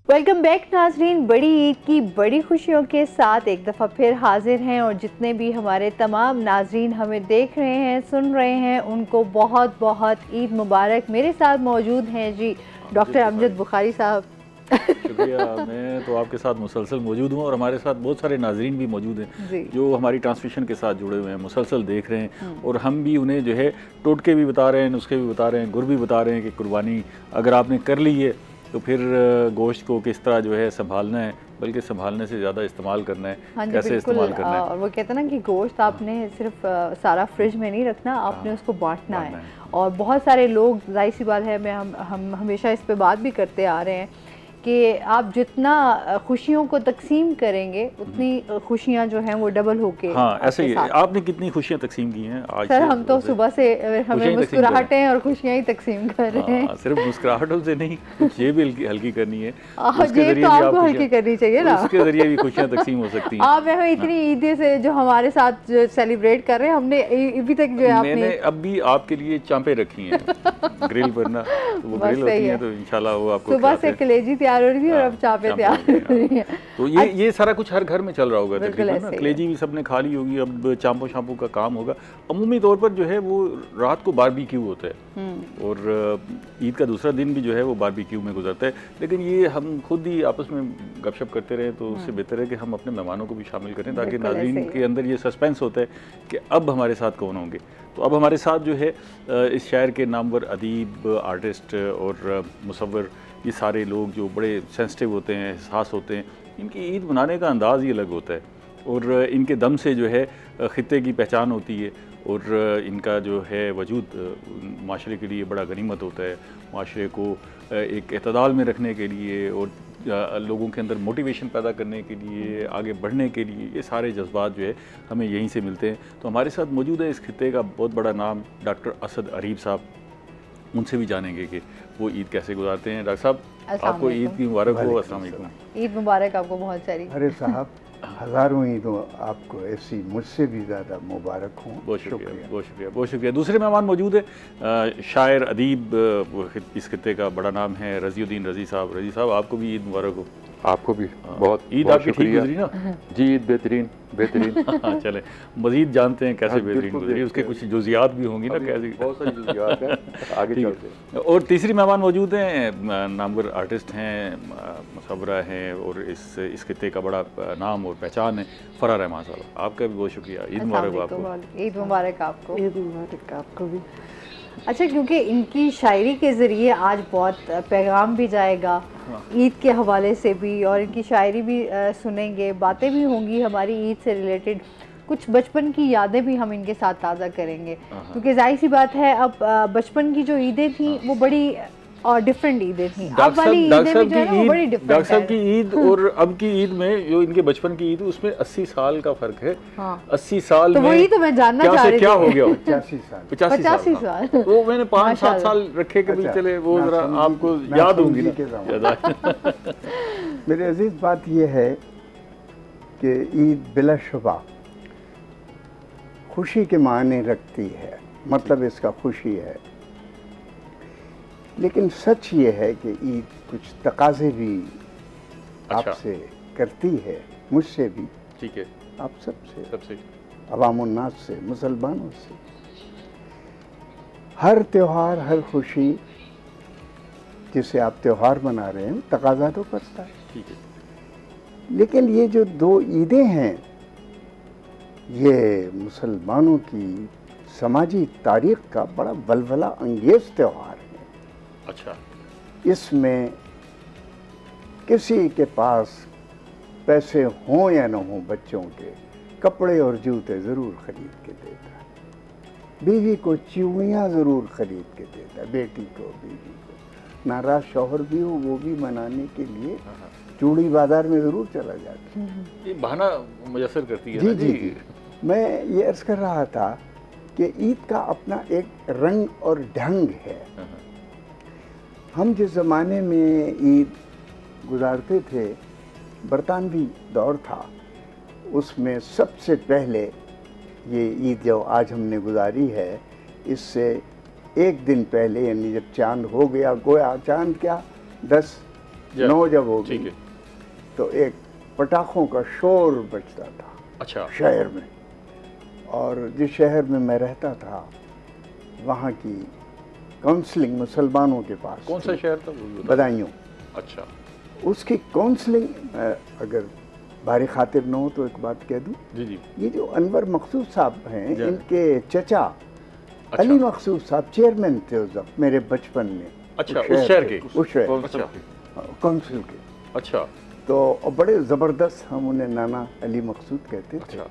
Welcome back नाजरीन। बड़ी ईद की बड़ी खुशियों के साथ एक दफ़ा फिर हाजिर हैं और जितने भी हमारे तमाम नाजरीन हमें देख रहे हैं, सुन रहे हैं, उनको बहुत बहुत ईद मुबारक। मेरे साथ मौजूद हैं जी डॉक्टर अमजद बुखारी साहब। शुक्रिया। मैं तो आपके साथ मुसलसल मौजूद हूँ और हमारे साथ बहुत सारे नाजरीन भी मौजूद हैं जो हमारी ट्रांसमिशन के साथ जुड़े हुए हैं, मुसलसल देख रहे हैं और हम भी उन्हें जो है टोटके भी बता रहे हैं, नुस्खे भी बता रहे हैं, गुर भी बता रहे हैं कि कुर्बानी अगर आपने कर ली है तो फिर गोश्त को किस तरह जो है संभालना है, बल्कि संभालने से ज़्यादा इस्तेमाल करना है। हाँ कैसे इस्तेमाल करना है। और वो कहते हैं ना कि गोश्त आपने सिर्फ सारा फ्रिज में नहीं रखना, आपने उसको बांटना है। और बहुत सारे लोग, जाहिर सी बात है, हम हमेशा इस पे बात भी करते आ रहे हैं कि आप जितना खुशियों को तकसीम करेंगे उतनी खुशियाँ जो हैं वो डबल होके। हाँ, ऐसे ही आपने कितनी खुशियाँ तकसीम की हैं आज? सर हम तो सुबह से हमें मुस्कुराहटें और खुशियाँ ही तकसीम कर रहे हैं। सिर्फ मुस्कुराहटों से नहीं, कुछ ये भी हल्की करनी है, उसके जरिए तो आपको हल्की करनी चाहिए ना, उसके जरिए भी खुशियाँ तकसीम हो सकती हैं। आप इतनी ईदें से जो हमारे साथ जो सेलिब्रेट कर रहे हैं, हमने अभी तक जो है मैंने अब भी आपके लिए चांपे रखी हैं ग्रिल पर ना, तो वो ग्रिल होती हैं तो इंशाल्लाह वो आपको सुबह से कलेजी तैयार हो रही है और अब चापे तैयार हो रही है। तो ये सारा कुछ हर घर में चल रहा होगा तकरीबन ना। कलेजी भी सबने खा ली होगी, अब चांपो शांपो का काम होगा। अमूमी तौर पर जो है वो रात को बारबेक्यू होता है और ईद का दूसरा दिन भी जो है वो बारबेक्यू में गुजरता है। लेकिन ये हम खुद ही आपस में गपशप करते रहे तो उससे बेहतर है कि हम अपने मेहमानों को भी शामिल करें, ताकि नाज़रीन के अंदर ये सस्पेंस होता है कि अब हमारे साथ कौन होंगे। तो अब हमारे साथ जो है इस शहर के नामवर अदीब, आर्टिस्ट और मुसव्विर, ये सारे लोग जो बड़े सेंसिटिव होते हैं, एहसास होते हैं, इनकी ईद मनाने का अंदाज़ ही अलग होता है और इनके दम से जो है ख़ित्ते की पहचान होती है और इनका जो है वजूद माशरे के लिए बड़ा गनीमत होता है। माशरे को एक एतदाल में रखने के लिए और लोगों के अंदर मोटिवेशन पैदा करने के लिए, आगे बढ़ने के लिए, ये सारे जज्बात जो है हमें यहीं से मिलते हैं। तो हमारे साथ मौजूद है इस खित्ते का बहुत बड़ा नाम डॉक्टर असद अरीब साहब। उनसे भी जानेंगे कि वो ईद कैसे गुजारते हैं। डॉक्टर साहब, आपको ईद की मुबारक हो। अस्सलाम वालेकुम। ईद मुबारक आपको बहुत सारी। अरे साहब, हज़ारों ईदों आपको ऐसी मुझसे भी ज़्यादा मुबारक हूँ। बहुत शुक्रिया, बहुत शुक्रिया, बहुत शुक्रिया। दूसरे मेहमान मौजूद है शायर, अदीब, इस खित्ते का बड़ा नाम है रज़ीउद्दीन रज़ी साहब। रज़ी साहब, आपको भी ईद मुबारक हो। आपको भी बहुत ईद आपकी ठीक गुजरी ना? जी, ईद बेहतरीन बेहतरीन। हाँ, चले मज़ीद जानते हैं कैसे बेहतरीन गुजरी, उसके कुछ जुज़ियात भी होंगी ना, कैसे बहुत सारी जुज़ियात हैं, आगे चलते हैं। और तीसरी मेहमान मौजूद हैं, नामवर आर्टिस्ट हैं, मुसव्विरा हैं और इस खित्ते का बड़ा नाम और पहचान है, फ़राह रहमान साहब। आपका भी बहुत शुक्रिया। ईद मुबारक आपको। ईद मुबारक आपको। ईद मुबारक आपको भी। अच्छा, क्योंकि इनकी शायरी के ज़रिए आज बहुत पैगाम भी जाएगा ईद के हवाले से भी, और इनकी शायरी भी सुनेंगे, बातें भी होंगी हमारी ईद से रिलेटेड, कुछ बचपन की यादें भी हम इनके साथ ताज़ा करेंगे। क्योंकि जाहिर सी बात है, अब बचपन की जो ईदें थी वो बड़ी और डिफरेंट ईदें थी। अब वाली ईदें भी जो है वो बड़ी डिफरेंट है। डॉक्टर साहब की ईद और अब की ईद में, जो इनके बचपन की ईद, उसमें 80 साल का फर्क है। 80 साल तो वही तो मैं जानना चाह रही थी, क्या हो गया? 85 साल। वो मैंने 5-7 साल रखे के भी चले, वो जरा आपको याद होंगी ना। मेरे अजीज, बात यह है कि ईद बिलाशुबा खुशी के मायने रखती है, मतलब इसका खुशी है। लेकिन सच ये है कि ईद कुछ तकाजे भी आपसे करती है, मुझसे भी। ठीक है, आप सबसे, अवामुन्नास से, मुसलमानों से। हर त्योहार, हर खुशी जिसे आप त्योहार मना रहे हैं, तकाजा तो करता है। ठीक है। लेकिन ये जो दो ईदें हैं, ये मुसलमानों की समाजी तारीख का बड़ा वलवला अंगेज त्योहार है। अच्छा। इसमें किसी के पास पैसे हों या न हों, बच्चों के कपड़े और जूते ज़रूर ख़रीद के देता है, बीवी को चूड़ियाँ ज़रूर ख़रीद के देता है, बेटी को, बीवी को। नाराज़ शौहर भी हो, वो भी मनाने के लिए चूड़ी बाज़ार में ज़रूर चला जाता है। ये बहाना मुयस्सर करती है। जी जी जी। मैं ये अर्ज़ कर रहा था कि ईद का अपना एक रंग और ढंग है। हम जिस ज़माने में ईद गुजारते थे, बरतानवी दौर था, उसमें सबसे पहले ये ईद जो आज हमने गुजारी है, इससे एक दिन पहले, यानी जब चांद हो गया, गोया चांद क्या 10 9 जब हो ठीक गई है। तो एक पटाखों का शोर बजता था अच्छा। शहर में, और जिस शहर में मैं रहता था वहाँ की काउंसलिंग मुसलमानों के पास कौन सा शहर था वो? बदायूं। अच्छा। उसकी काउंसलिंग, अगर बारी खातिर न हो तो एक बात कह दूं, जी जी। ये जो अनवर मकसूद साहब हैं, जी। इनके चचा अच्छा। अली मकसूद साहब चेयरमैन थे उस वक्त मेरे बचपन में। अच्छा, उस शहर के? उस शहर अच्छा। काउंसिल के। अच्छा। तो और बड़े ज़बरदस्त, हम उन्हें नाना अली मकसूद कहते थे। अच्छा।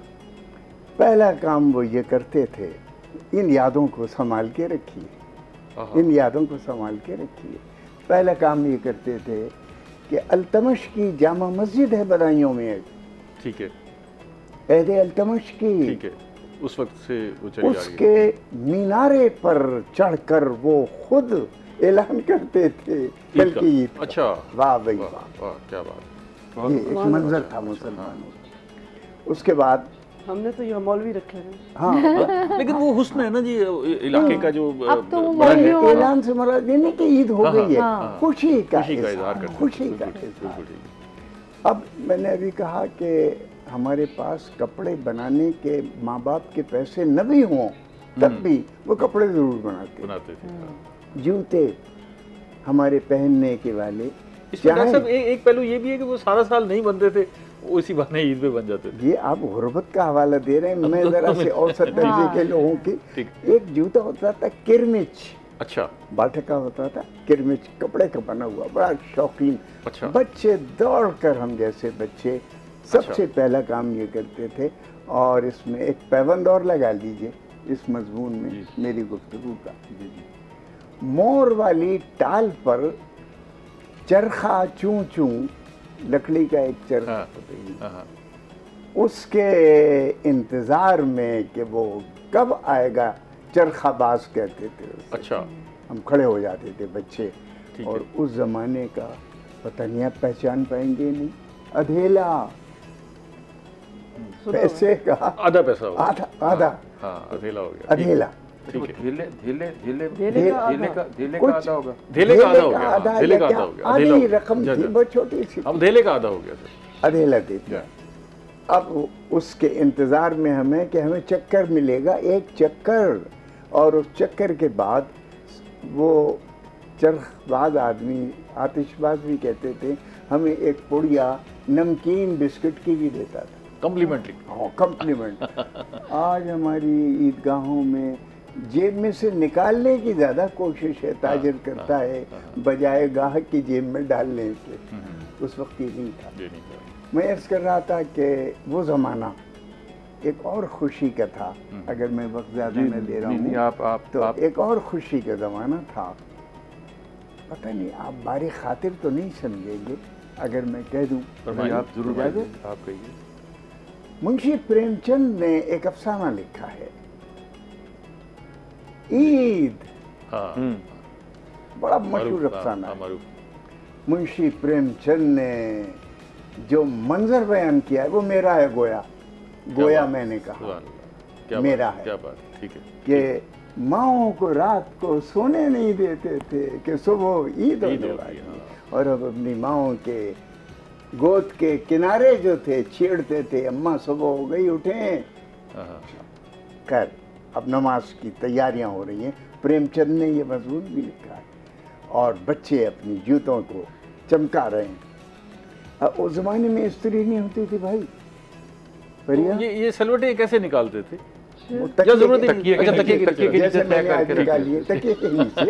पहला काम वो ये करते थे, इन यादों को संभाल के रखिए, इन यादों को संभाल के रखिए। पहला काम ये करते थे कि अल्तमश की जामा मस्जिद है बदायूं में एक, ठीक है। ऐदे अल्तमश की, ठीक है, उस वक्त से वो चली आ रही है। उसके मीनारे पर चढ़कर वो खुद ऐलान करते थे कल की ईद। अच्छा। वाह भाई वाह, वाह, वाह, क्या बात। ये एक मंजर था मुसलमानों का। उसके बाद हमने तो ये मौलवी रखे हैं। हाँ, लेकिन वो हुस्न है ना जी इलाके का जो अब तो वो बड़ा है। मौलवियों ऐलान से मराद ये नहीं कि ईद हो गई है, हाँ। खुशी का इजहार इज़हार, करते हैं। खुशी का बिल्कुल, इज़हार। बिल्कुल ठीक अब मैंने अभी कहा कि हमारे पास कपड़े बनाने के माँ बाप के पैसे न भी हों तब भी वो कपड़े ज़रूर बनाते, बनाते थे। जूते हमारे पहनने के वाले। इसमें डॉक्टर साहब एक पहलू ये भी है कि वो सारा साल नहीं बनते थे, वो इसी बहाने ईद पे बन जाते थे। ये आप गुर्बत का हवाला दे रहे हैं, मैं ज़रा से औसत दर्जे के लोगों की। ठीक। एक जूता होता था किरमिच, अच्छा। बाटका होता था, किरमिच कपड़े का बना हुआ, बड़ा शौकीन। अच्छा। बच्चे दौड़कर, हम जैसे बच्चे सबसे पहला काम ये करते थे। और इसमें एक पैबंद और लगा लीजिए इस मजमून में मेरी गुफ्तगू का। मोर वाली टाल पर चरखा चूं चूं, लकड़ी का एक चरखा होता है, उसके इंतजार में कि वो कब आएगा, चरखाबाज कहते थे उसे। अच्छा। हम खड़े हो जाते थे बच्चे, और उस जमाने का पता नहीं आप पहचान पाएंगे नहीं, अधेला, पैसे का आधा पैसा होगा। आधा आधा, हाँ, अधेला हो गया। अधेला। ठीक है। धीले धीले धीले धेले का धीले का कुछ आधा होगा। धेले का आधा हो गया। आधा धेले या का क्या, आधा हो गया। आधी अधेला हो गया। रकम जा, थी, जा। बहुत छोटी सी, अब धेले का आधा हो गया सर। अधेला देते। अब उसके इंतजार में हमें कि हमें चक्कर मिलेगा, एक चक्कर, और उस चक्कर के बाद वो चरखबाज आदमी, आतिशबाज भी कहते थे, हमें एक पुड़िया नमकीन बिस्किट की भी देता था, कम्प्लीमेंट्री। हाँ, कम्प्लीमेंट। आज हमारी ईदगाहों में जेब में से निकालने की ज़्यादा कोशिश है, ताजिर करता है बजाय गाहक की जेब में डालने के। उस वक्त ये नहीं था। मैं अर्ज़ कर रहा था कि वो ज़माना एक और खुशी का था, अगर मैं वक्त ज़्यादा न दे रहा हूँ तो एक और खुशी का ज़माना था। पता नहीं आप बारी खातिर तो नहीं समझेंगे अगर मैं कह दूँ, आप जरूर आप कहिए। मुंशी प्रेमचंद ने एक अफसाना लिखा है, ईद। हाँ। बड़ा मशहूर अफसाना है। मुंशी प्रेमचंद ने जो मंजर बयान किया है वो मेरा है, गोया गोया मैंने कहा क्या मेरा बात, है। क्या बात, ठीक है। कि माओं को रात को सोने नहीं देते थे कि सुबह ईद होने वाली, और अब अपनी माओं के गोद के किनारे जो थे छेड़ते थे, अम्मा सुबह हो गई उठें। खैर अब नमाज की तैयारियां हो रही हैं। प्रेमचंद ने ये मजमून भी लिखा है, और बच्चे अपनी जूतों को चमका रहे हैं। अब उस जमाने में स्त्री नहीं होती थी भाई, तो ये सलवटें कैसे निकालते थे? तकिए के जैसे मैंने आज निकाली है, तकिए के नीचे,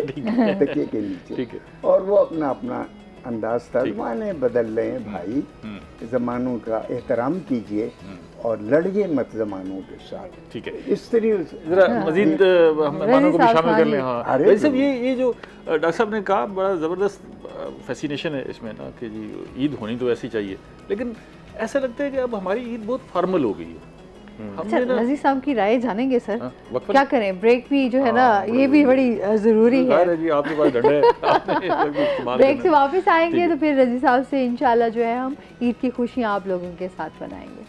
तकिए के नीचे। ठीक है। और वो अपना अपना अंदाज था। ज़माने बदल रहे हैं भाई, ज़मानों का एहतराम कीजिए और लड़िए मत ज़मानों के साथ। ठीक है। स्त्री जरा मजीद हम मेहमानों को भी शामिल कर लें। हाँ, अरे वैसे ये जो डॉक्टर साहब ने कहा, बड़ा ज़बरदस्त फैसिनेशन है इसमें ना कि जी ईद होनी तो ऐसी चाहिए, लेकिन ऐसा लगता है कि अब हमारी ईद बहुत फॉर्मल हो गई है। अच्छा, नज़ीर साहब की राय जानेंगे सर? क्या करें, ब्रेक भी जो है ना ये भी बड़ी ज़रूरी है जी, आपके पास डंडा है। ब्रेक से वापस आएंगे तो फिर नज़ीर साहब से इंशाल्लाह जो है हम ईद की खुशियाँ आप लोगों के साथ बनाएंगे।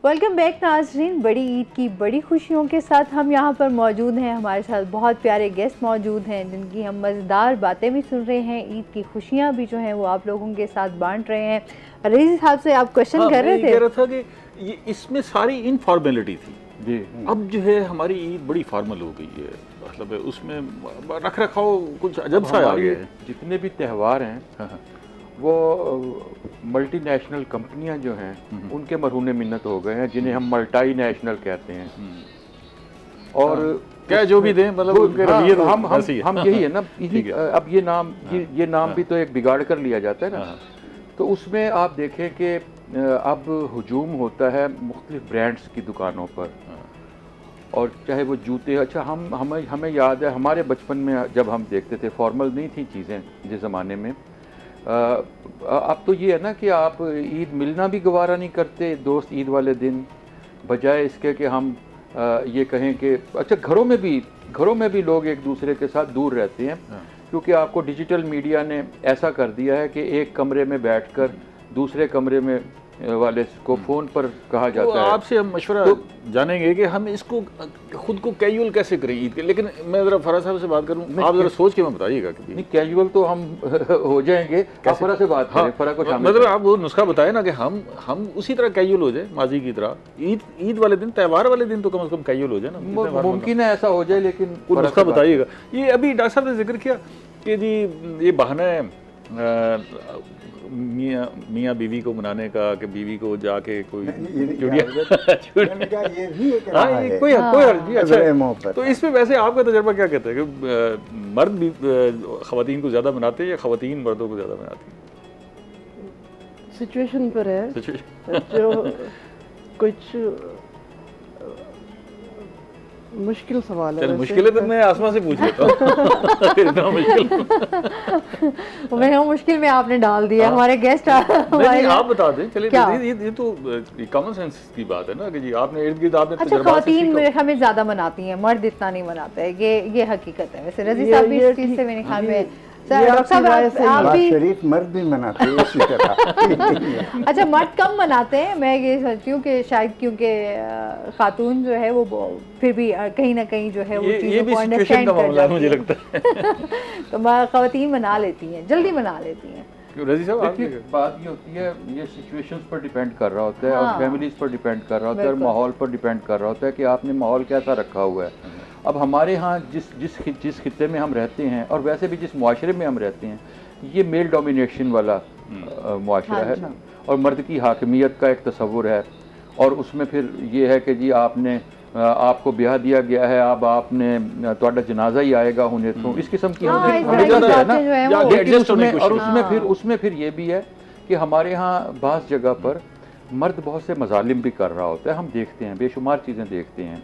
वेलकम बैक नाज़रीन। बड़ी ईद की बड़ी खुशियों के साथ हम यहाँ पर मौजूद हैं। हमारे साथ बहुत प्यारे गेस्ट मौजूद हैं जिनकी हम मज़ेदार बातें भी सुन रहे हैं, ईद की खुशियाँ भी जो हैं वो आप लोगों के साथ बांट रहे हैं। रईस साहब से आप क्वेश्चन कर रहे थे। कह रहा था कि ये इसमें सारी इनफॉर्मेलिटी थी जी, अब जो है हमारी ईद बड़ी फॉर्मल हो गई है, मतलब उसमें रख रखाव कुछ अजब सा आ गया है। जितने भी त्यौहार हैं वो मल्टीनेशनल कंपनियां जो हैं उनके मरहूने मिन्नत हो गए हैं, जिन्हें हम मल्टी नेशनल कहते हैं। और क्या जो भी दें मतलब उनके रवैये हम यही है ना। अब ये नाम भी तो एक बिगाड़ कर लिया जाता है ना। तो उसमें आप देखें कि अब हुजूम होता है मुख्तलिफ ब्रांड्स की दुकानों पर, और चाहे वो जूते, अच्छा हमें याद है हमारे बचपन में जब हम देखते थे, फॉर्मल नहीं थी चीज़ें जिस ज़माने में। अब तो ये है ना कि आप ईद मिलना भी गवारा नहीं करते दोस्त ईद वाले दिन, बजाय इसके कि हम ये कहें कि अच्छा घरों में भी लोग एक दूसरे के साथ दूर रहते हैं, क्योंकि आपको डिजिटल मीडिया ने ऐसा कर दिया है कि एक कमरे में बैठकर दूसरे कमरे में वाले को फ़ोन पर कहा जाता है। आपसे हम मशवरा जानेंगे कि हम इसको खुद को कैजुअल कैसे करें ईद के, लेकिन मैं ज़रा फराज साहब से बात करूं, आप ज़रा सोच के मैं बताइएगा। नहीं, कैजुअल तो हम हो जाएंगे, आप फराज से बात करें। फराज को मतलब आप वो नुस्खा बताएं ना कि हम उसी तरह कैजुअल हो जाए माजी की तरह। ईद वाले दिन, त्यौहार वाले दिन तो कम से कम कैजुअल हो जाए ना। मुमकिन है ऐसा हो जाए, लेकिन नुस्खा बताइएगा। ये अभी डॉक्टर साहब ने जिक्र किया कि जी ये बहाना है मियाँ बीवी को मनाने का, कि बीवी को जाके कोई कोई अच्छा। तो इसमें वैसे आपका तजर्बा क्या कहता है कि मर्द भी ख़वातीन को ज़्यादा मनाते हैं या ख़वातीन मर्दों को ज़्यादा मनाती हैं? सिचुएशन पर है। जो कुछ मुश्किल सवाल है। मुश्किल है तो मैं आसमान से पूछ लेता हूँ। मुश्किल में आपने डाल दिया हमारे गेस्ट। नहीं, आप बता दें। चलिए, ये तो कॉमन सेंस की बात है ना कि जी आपने इर्द गिर्द आपने अच्छा, ख़वातीन मेरे ख्याल में ज़्यादा मनाती हैं, मर्द इतना नहीं मनाते हैं। ये हकीकत है। वैसे रज़ी साहब भी इस चीज़ से मेरे ख्याल में शरीफ मर्द भी मनाते हैं इसी तरह। अच्छा, मर्द कम मनाते हैं। मैं ये सोचती हूँ कि शायद क्योंकि खातून जो है वो फिर भी कहीं ना कहीं जो है वो चीज़ों को अंडरस्टैंड कर जाती है, मुझे लगता है। तो ख़वातीन मना लेती हैं, जल्दी मना लेती हैं। देखिए, बात ये होती है, ये सिचुएशंस पर डिपेंड कर रहा होता है, और फैमिलीज पर डिपेंड कर रहा होता है, और माहौल पर डिपेंड कर रहा होता है कि आपने माहौल कैसा रखा हुआ है। अब हमारे यहाँ जिस खित्ते में हम रहते हैं, और वैसे भी जिस मुआशरे में हम रहते हैं, ये मेल डोमिनेशन वाला मुआशरा है ना, और मर्द की हाकिमियत का एक तस्वुर है। और उसमें फिर ये है कि जी आपको ब्याह दिया गया है, अब आपने ਤੁਹਾਡਾ जनाजा ही आएगा होने, तो इस किस्म की और उसमें फिर ये भी है कि हमारे यहाँ बाज़ जगह पर मर्द बहुत से मजालिम भी कर रहा होता है। हम देखते हैं, बेशुमार चीज़ें देखते हैं।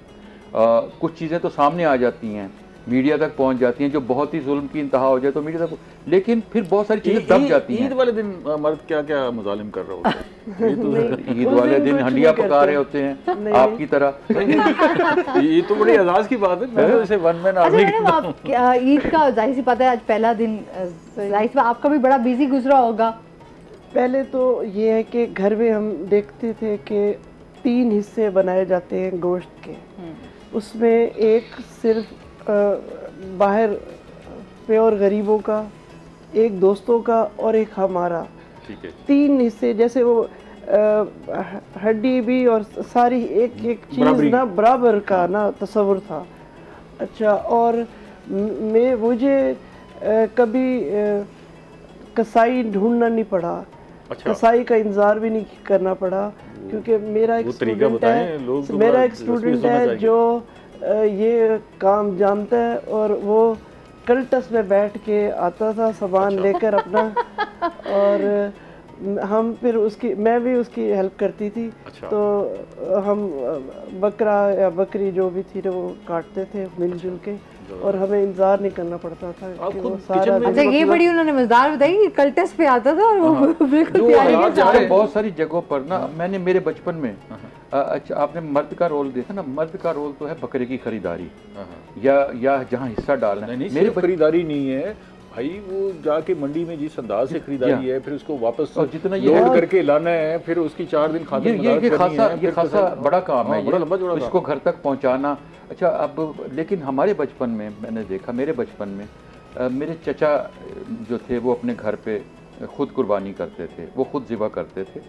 कुछ चीज़ें तो सामने आ जाती हैं, मीडिया तक पहुंच जाती हैं, जो बहुत ही जुल्म की इंतहा हो जाए तो मीडिया तक, लेकिन फिर बहुत सारी चीज़ें दब जाती हैं। ईद वाले दिन मर्द क्या क्या मुजालिम कर रहा होता है? ईद वाले दिन हंडिया पका रहे होते हैं आपकी तरह। ये तो बड़ी एजाज की बात है। मैं तो इसे वन मैन आर्मी ईद का जाहिर सी पता है आज पहला दिन, जाहिर आपका भी बड़ा बिजी गुजरा होगा। पहले तो ये है कि घर में हम देखते थे कि 3 हिस्से बनाए जाते हैं गोश्त के। उसमें एक सिर्फ बाहर प्योर गरीबों का, एक दोस्तों का, और एक हमारा। ठीक है। 3 हिस्से, जैसे वो हड्डी भी और सारी एक चीज़ ना बराबर का ना तस्वुर था। अच्छा, और मुझे कभी कसाई ढूंढना नहीं पड़ा। अच्छा। कसाई का इंतज़ार भी नहीं करना पड़ा, क्योंकि मेरा एक स्टूडेंट है जो ये काम जानता है, और वो कल्टस में बैठ के आता था सामान लेकर अपना, और हम फिर मैं भी उसकी हेल्प करती थी। अच्छा। तो हम बकरा या बकरी जो भी थी वो काटते थे मिलजुल के, और हमें इंतजार नहीं करना पड़ता था कि वो सारा। अच्छा, ये बड़ी उन्होंने मजेदार बताई, कल्टस पे आता था और वो बिल्कुल तैयारी। बहुत सारी जगहों पर ना मैंने मेरे बचपन में, अच्छा आपने मर्द का रोल देखा ना, मर्द का रोल तो है बकरे की खरीदारी या जहाँ हिस्सा डालना। मेरी खरीदारी नहीं है, भाई वो जाके मंडी में जिस अंदाज से खरीदारी है, फिर उसको वापस जितना लोड करके लाना है, फिर उसकी 4 दिन खाते ये खासा बड़ा काम है, बड़ा लंबा जोड़ा इसको घर तक पहुंचाना। अच्छा, अब लेकिन हमारे बचपन में मैंने देखा, मेरे बचपन में मेरे चचा जो थे वो अपने घर पे खुद कुर्बानी करते थे, वो खुद ज़िबा करते थे,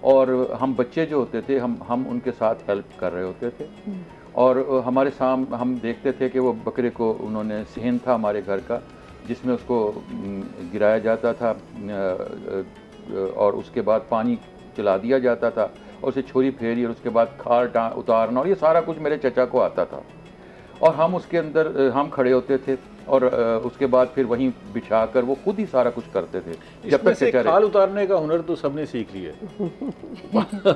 और हम बच्चे जो होते थे हम उनके साथ हेल्प कर रहे होते थे, और हमारे सामने हम देखते थे कि वो बकरे को, उन्होंने सहन था हमारे घर का जिसमें उसको गिराया जाता था और उसके बाद पानी चला दिया जाता था और उसे छोरी फेरी और उसके बाद खार उतारना, और ये सारा कुछ मेरे चचा को आता था, और हम उसके अंदर हम खड़े होते थे और उसके बाद फिर वहीं बिछा कर वो खुद ही सारा कुछ करते थे। जब तक चचा खाल उतारने का हुनर तो सबने सीख लिया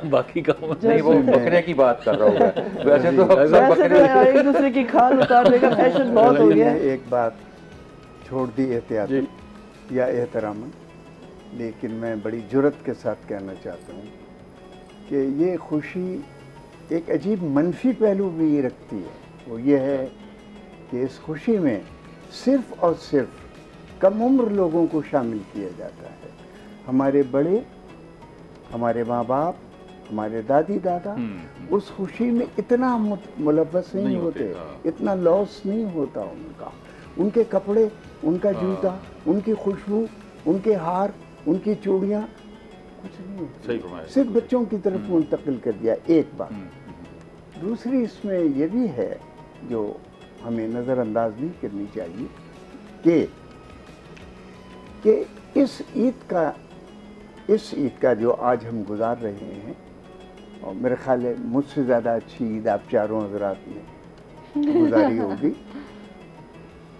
बाकी का नहीं, वो बकरे की बात कर रहा हूँ। वैसे तो बकरे एक दूसरे की खाल उतारने का फैशन बहुत हो गया। एक बात छोड़ दी एहतियात या एहतराम, लेकिन मैं बड़ी जुर्रत के साथ कहना चाहता हूँ कि ये खुशी एक अजीब मनफी पहलू भी रखती है। वो ये है कि इस खुशी में सिर्फ़ और सिर्फ कम उम्र लोगों को शामिल किया जाता है। हमारे बड़े, हमारे माँ बाप, हमारे दादी दादा उस खुशी में इतना मुलव्वस नहीं होते, इतना लॉस नहीं होता उनका। उनके कपड़े, उनका जूता, उनकी खुशबू, उनके हार, उनकी चूड़ियाँ कुछ नहीं होता, सिर्फ बच्चों की तरफ मुंतकिल कर दिया। एक बात। दूसरी इसमें यह भी है जो हमें नज़रअंदाज नहीं करनी चाहिए कि इस ईद का जो आज हम गुजार रहे हैं, और मेरे ख्याल है मुझसे ज़्यादा अच्छी ईद आप चारों हज़रात ने गुजारी होगी।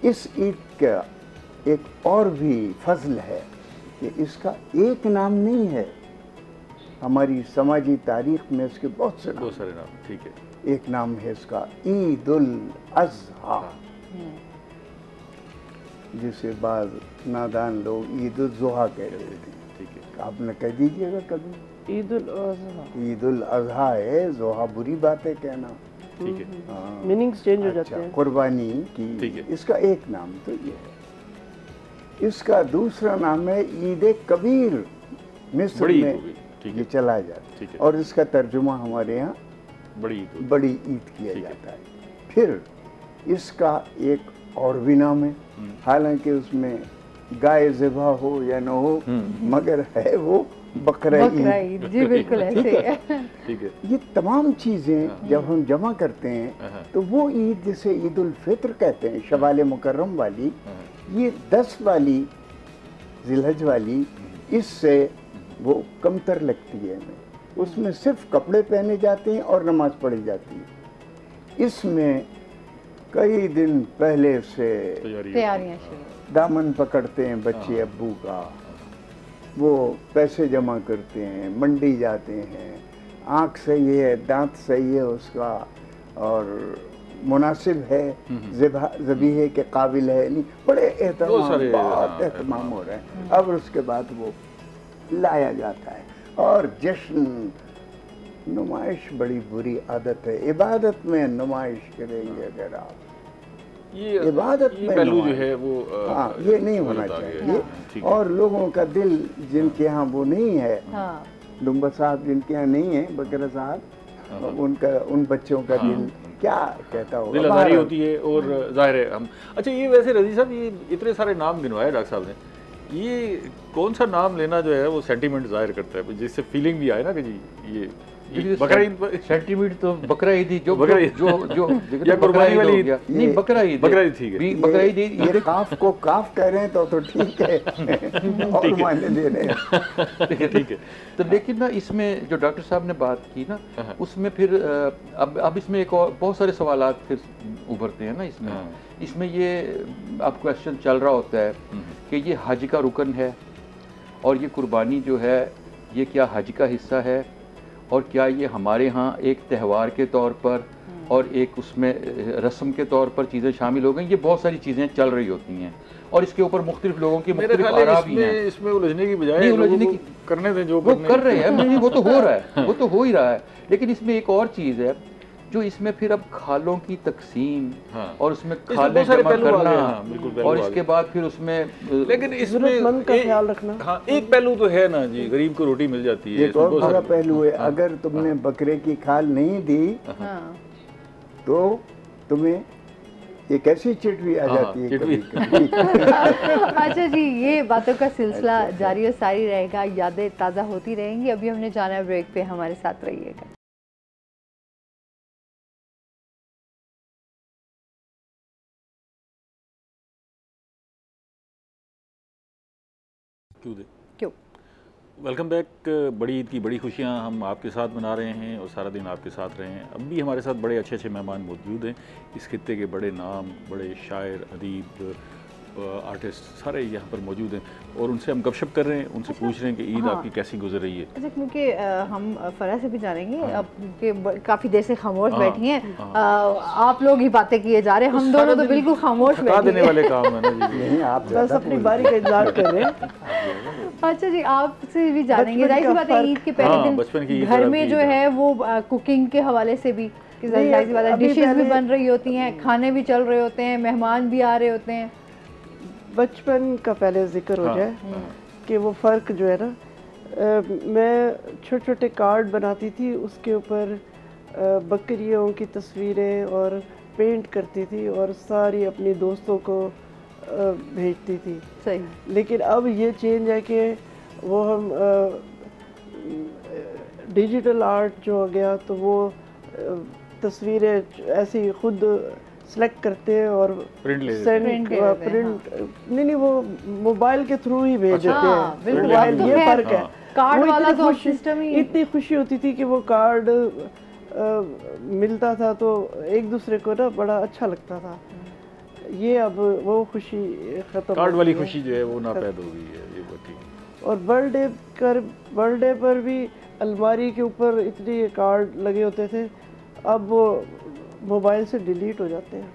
इस ईद का एक और भी फजल है कि इसका एक नाम नहीं है, हमारी समाजी तारीख में इसके बहुत सारे नाम। ठीक है, एक नाम है इसका ईद उल अज़हा, जिसे बाद नादान लोग ईद उल ज़ुहा कहते थे। ठीक है, आपने कह दीजिएगा कभी ईद उल अज़हा। ईद उल अज़हा है, ज़ुहा बुरी बात है कहना। ठीक है, मीनिंग्स चेंज हो जाते हैं। कुर्बानी की इसका एक नाम तो ये है। इसका दूसरा नाम है ईद कबीर, मिस्र में ये चला जाता है, और इसका तर्जुमा हमारे यहाँ बड़ी ईद किया जाता है। फिर इसका एक और भी नाम है, हालांकि उसमें गाय ज़िबा हो या न हो, मगर है वो बकरा ईद। जी बिल्कुल ऐसे है। ठीक है, ये तमाम चीज़ें जब हम जमा करते हैं तो वो ईद जिसे ईद उल फित्र कहते हैं, शवाल मुकर्रम वाली, ये 10 वाली जिलहज वाली, इससे वो कमतर लगती है हमें। उसमें सिर्फ कपड़े पहने जाते हैं और नमाज पढ़ी जाती है। इसमें कई दिन पहले से तैयारियां शुरू, दामन पकड़ते हैं बच्चे अब्बू का, वो पैसे जमा करते हैं, मंडी जाते हैं, आँख सही है, दांत सही है उसका, और मुनासिब है, ज़बीहे के काबिल है, नहीं, बड़े एहतमाम हो रहे हैं। अब उसके बाद वो लाया जाता है, और जश्न, नुमाइश बड़ी बुरी आदत है। इबादत में नुमाइश करेंगे अगर आप, ये इबादत में पहलू जो है वो ये नहीं होना चाहिए। और लोगों का दिल जिनके यहाँ वो नहीं है, डुम्बा साहब जिनके यहाँ नहीं है, बकरा साहब, उनका, उन बच्चों का दिल क्या कहता होगा, दिल आज़ारी होती है। और जाहिर है हम, अच्छा ये वैसे रज़ी साहब, ये इतने सारे नाम गिनवाए डॉक्टर साहब ने, ये कौन सा नाम लेना जो है वो सेंटीमेंट जाहिर करता है, जिससे फीलिंग भी आए ना कि जी ये बकरा ईद, सेंटीमेंट तो बकरा ईद ही, जो या कुर्बानी वाली ईद, नहीं बकरा ईद ठीक है, बकरा ईद ये काफ को काफ कह रहे हैं तो ठीक है, और मायने दे रहे हैं। ठीक है। तो लेकिन ना इसमें जो डॉक्टर साहब ने बात की ना, उसमें फिर अब इसमें एक और बहुत सारे सवालात फिर उभरते हैं ना इसमें ये अब क्वेश्चन चल रहा होता है कि ये हज का रुकन है, और ये कुर्बानी जो है ये क्या हज का हिस्सा है, और क्या ये हमारे यहाँ एक त्यौहार के तौर पर और एक उसमें रस्म के तौर पर चीज़ें शामिल हो गई। ये बहुत सारी चीज़ें चल रही होती हैं, और इसके ऊपर मुख्तलिफ लोगों की मुख्तलिफ आरा भी हैं। इसमें उलझने की बजाय उलझने की करने दें जो वो कर रहे हैं, वो तो हो रहा है, वो तो हो ही रहा है। लेकिन इसमें एक और चीज़ है जो इसमें फिर अब खालों की तकसीम हाँ। और उसमें खाले जमा करना और इसके बाद फिर उसमें लेकिन इसमें का ख्याल रखना। हाँ, एक पहलू तो है ना जी, गरीब को रोटी मिल जाती है। एक और बड़ा पहलू है, अगर तुमने बकरे की खाल नहीं दी तो तुम्हें एक ऐसी चिटवी आ जाती है कभी कभी। अच्छा जी, ये बातों का सिलसिला जारी और सारी रहेगा, यादें ताज़ा होती रहेंगी। अभी हमने जाना है ब्रेक पे, हमारे साथ रहिएगा। क्यों? Welcome back. बड़ी ईद की बड़ी खुशियां हम आपके साथ मना रहे हैं और सारा दिन आपके साथ रहे हैं। अब भी हमारे साथ बड़े अच्छे अच्छे मेहमान मौजूद हैं, इस खित्ते के बड़े नाम, बड़े शायर, अदीब, आर्टिस्ट सारे यहाँ पर मौजूद हैं और उनसे हम गपशप कर रहे हैं, उनसे पूछ रहे हैं कि ईद आपकी कैसी गुजर रही है। अच्छा, क्योंकि हम फरा से भी जानेंगे अब, क्योंकि काफ़ी देर से खामोश बैठी हैं। आप लोग ही बातें किए जा रहे हैं, हम दोनों तो बिल्कुल खामोश बैठे देने वाले काम है ना जी। नहीं, आप बस अपनी बारी का इंतजार कर रहे हैं। अच्छा जी, आपसे भी जानेंगे, जाहिर सी बात है ईद के पहले दिन घर में जो है वो कुकिंग के हवाले से भी डिशेज भी बन रही होती हैं, खाने भी चल रहे होते हैं, मेहमान भी आ रहे होते हैं। बचपन का पहले जिक्र हो जाए कि वो फ़र्क जो है ना, मैं छोटे छोटे कार्ड बनाती थी, उसके ऊपर बकरियों की तस्वीरें और पेंट करती थी और सारी अपनी दोस्तों को भेजती थी। सही। लेकिन अब ये चेंज है कि वो हम डिजिटल आर्ट जो हो गया, तो वो तस्वीरें ऐसी खुद सेलेक्ट करते हैं और प्रिंट नहीं वो मोबाइल के थ्रू ही भेज देते हैं। मोबाइल, ये फर्क है। कार्ड वाला तो सिस्टम ही, इतनी खुशी होती थी कि वो कार्ड मिलता था तो एक दूसरे को ना बड़ा अच्छा लगता था। ये अब वो खुशी खत्म, कार्ड वाली खुशी जो है वो नापैद हो गई है, ये बात ठीक। और बर्थडे पर भी अलमारी के ऊपर इतने कार्ड लगे होते थे, अब वो मोबाइल से डिलीट हो जाते हैं।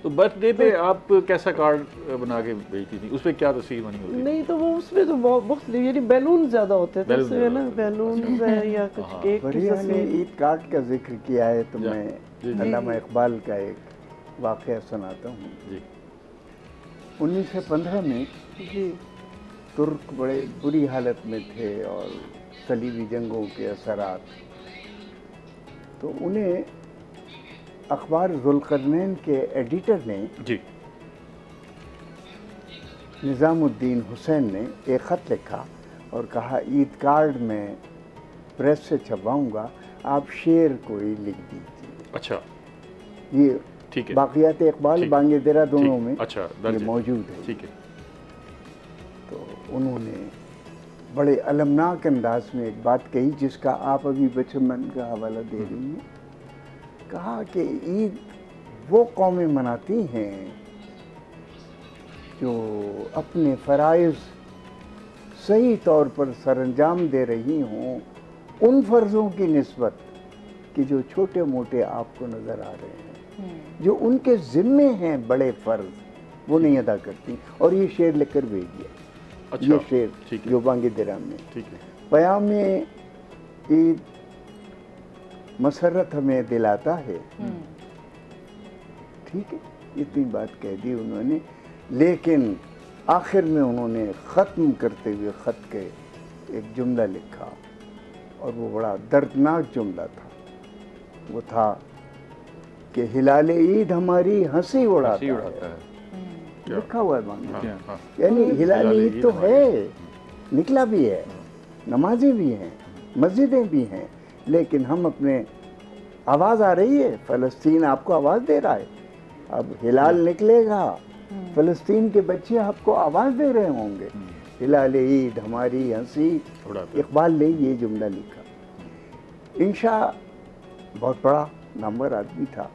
तो बर्थडे पे आप कैसा कार्ड बना के भेजती थी? उस पे क्या तस्वीर बनी होती? नहीं तो वो उसमें तो बहुत यानी बैलून ज्यादा होते थे उसमें ना, बैलून या कुछ केक की तस्वीर। ईद कार्ड का जिक्र किया है तो मैं अल्लामा इकबाल का एक वाक़या सुनाता हूँ जी। 1915 में जी तुर्क बड़े बुरी हालत में थे और सलीबी जंगों के असरात, तो उन्हें अखबार ज़ुल्क़रनैन के एडिटर ने जी निज़ामुद्दीन हुसैन ने एक ख़त लिखा और कहा ईद कार्ड में प्रेस से छपवाऊँगा, आप शेर कोई लिख दीजिए। अच्छा, ये ठीक है। बाक़ियात इक़बाल बांगेदरा दोनों में अच्छा ये मौजूद है। ठीक है। तो उन्होंने बड़े अलमनाक अंदाज में एक बात कही जिसका आप अभी बचपन का हवाला दे रही हैं। कहा कि ईद वो कौमें मनाती हैं जो अपने फ़राइज़ सही तौर पर सरअंजाम दे रही हों उन फ़र्ज़ों की निस्बत कि जो छोटे मोटे आपको नज़र आ रहे हैं, जो उनके ज़िम्मे हैं बड़े फ़र्ज़ वो नहीं अदा करती। और ये शेर लिखकर भेज दिया। अच्छा, ये शेर जो बांगेदरा में, ठीक है। पयाम ईद मसरत हमें दिलाता है, ठीक है, इतनी बात कह दी उन्होंने। लेकिन आखिर में उन्होंने ख़त्म करते हुए ख़त के एक जुमला लिखा और वो बड़ा दर्दनाक जुमला था। वो था कि हिलाल ईद हमारी हंसी उड़ाता है। लिखा हुआ है बांग्ला, यानी हिलाल ईद तो है, निकला भी है, नमाजें भी हैं, मस्जिदें भी हैं, लेकिन हम अपने आवाज़ आ रही है, फ़लस्तीन आपको आवाज़ दे रहा है। अब हिलाल निकलेगा, फ़लस्तीन के बच्चे आपको आवाज़ दे रहे होंगे, हिलाल ईद हमारी हंसी। इकबाल ने ये जुमला लिखा। इंशा बहुत बड़ा नामवर आदमी था,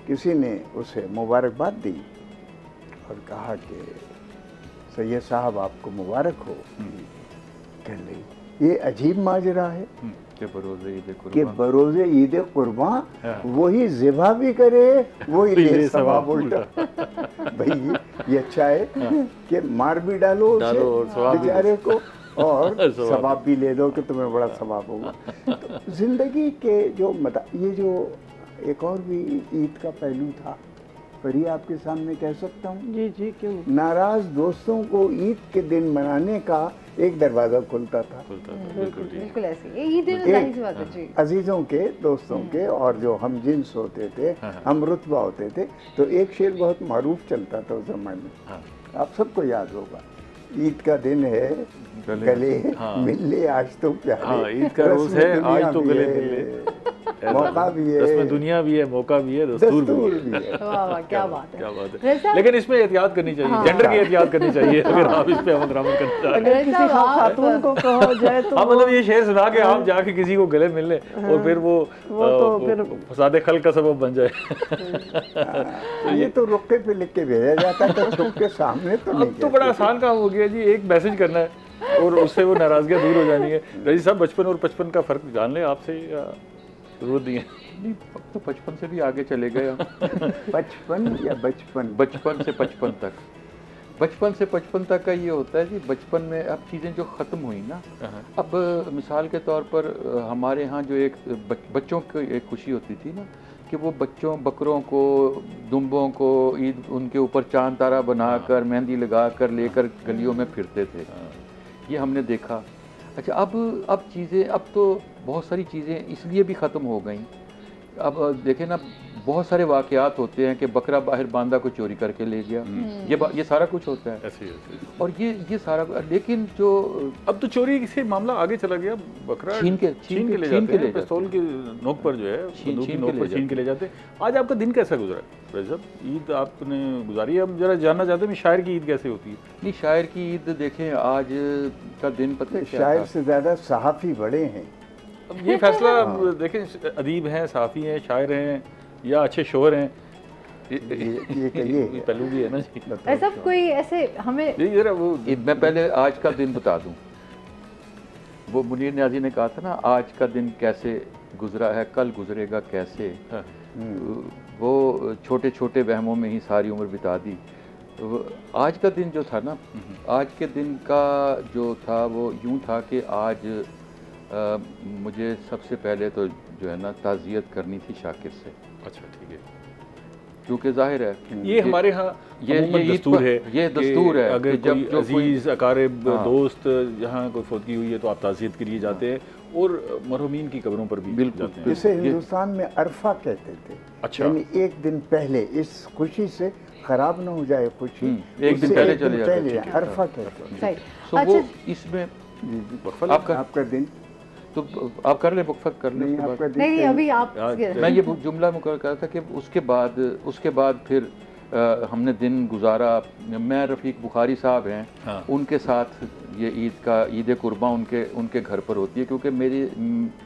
किसी ने उसे मुबारकबाद दी और कहा कि सैयद साहब आपको मुबारक हो। कह रही ये अजीब माजरा है कि बरोज़े ईद कुर्बान वही ज़िबा भी करे वही ले सवाब उल्टा। भाई ये अच्छा है कि मार भी डालो बेचारे को और सवाब भी ले दो कि तुम्हें बड़ा सवाब होगा। तो जिंदगी के जो ये जो एक और भी ईद का पहलू था, पर ये आपके सामने कह सकता हूँ। जी जी, क्यों? नाराज दोस्तों को ईद के दिन मनाने का एक दरवाजा खुलता था। बिल्कुल ऐसे ईद अजीजों के, दोस्तों के, और जो हम जिन्स होते थे, हम रुतबा होते थे, तो एक शेर बहुत मारूफ चलता था उस जमाने में, आप सबको याद होगा, ईद का दिन है गले मिल ले आज तो प्यारे, ईद का रोज है आज तो गले मिल ले, मौका भी है, इसमें दुनिया भी है, मौका भी है, दस्तूर भी है। वाह, क्या बात है, क्या बात है। लेकिन इसमें एहतियात करनी चाहिए, जेंडर की एहतियात करनी चाहिए अगर आप इस पे अमल दरामद करना चाहते हैं। अगर किसी खातून को कहा जाए तो मतलब ये शेर सुना के आप जाके किसी को गले मिल ले और फिर वो फसादे खल का सबब बन जाए। तो ये तो रुक्के पे लिख के भेजा जाता था, सबके सामने तो नहीं। अब तो बड़ा आसान काम हो गया जी, एक मैसेज करना है और उससे वो नाराजगियां दूर हो जानी है। रजी साहब, बचपन और 55 का फर्क जान ले आपसे, जरूरत नहीं है? नहीं, तो 55 से भी आगे चले गए हम। 55 या बचपन? बचपन से 55 तक। बचपन से 55 तक का ये होता है जी, बचपन में अब चीज़ें जो ख़त्म हुई ना, अब मिसाल के तौर पर हमारे यहाँ जो एक बच्चों की एक खुशी होती थी ना, कि वो बच्चों बकरों को, दुम्बों को ईद उनके ऊपर चांद तारा बनाकर मेहंदी लगाकर लेकर गलियों में फिरते थे, ये हमने देखा। अच्छा, अब चीज़ें, अब तो बहुत सारी चीज़ें इसलिए भी ख़त्म हो गई। अब देखें ना, बहुत सारे वाक़यात होते हैं कि बकरा बाहर बांधा को चोरी करके ले गया, ये सारा कुछ होता है ऐसे। और ये सारा, लेकिन जो अब तो चोरी से मामला आगे चला गया, बकरा छीन के ले जाते हैं, पिस्तौल की नोक पर जो है, बंदूक की नोक पर छीन के ले जाते हैं। आज आपका दिन कैसा गुजरा साहब? ईद आपने गुजारी है, हम जरा जानना चाहते हैं शायर की ईद कैसे होती है? नहीं, शायर की ईद देखें, आज का दिन पता है शायर से ज़्यादा सहाफ़ी बड़े हैं। अब ये फैसला देखें, अदीब हैं, सहाफ़ी हैं, शायर हैं या अच्छे शोर हैं, ये पहलू भी है ना जी। ऐसा कोई ऐसे हमें जरा वो, मैं पहले आज का दिन बता दूं। वो मुनीर न्याजी ने कहा था ना, आज का दिन कैसे गुजरा है, कल गुजरेगा कैसे। वो छोटे छोटे वहमों में ही सारी उम्र बिता दी। आज का दिन जो था ना, आज के दिन का जो था वो यूं था कि आज मुझे सबसे पहले तो जो है ना ताज़ियत करनी थी शाकिर से। अच्छा, ठीक है, क्योंकि जाहिर है ये हमारे यहाँ ये दस्तूर है, ये दस्तूर है। अगर कोई अजीज अकारिब दोस्त यहाँ कोई फौतगी हुई है तो आप ताज़ियत के लिए जाते हैं और मरहूमीन की कब्रों पर भी जाते हैं। इसे हिंदुस्तान में अरफा कहते थे। अच्छा, यानी एक दिन पहले, इस खुशी से खराब ना हो जाए खुशी, एक दिन पहले चले जाते हैं, अरफा कहते हैं। तो वो इसमें आपका दिन तो आप कर ले, वक्फा कर ले। नहीं, अभी आप, मैं ये जुमला मुकर कर रहा था कि उसके बाद फिर हमने दिन गुजारा। मैं रफ़ीक बुखारी साहब हैं, उनके साथ ये ईद कुर्बान उनके घर पर होती है, क्योंकि मेरी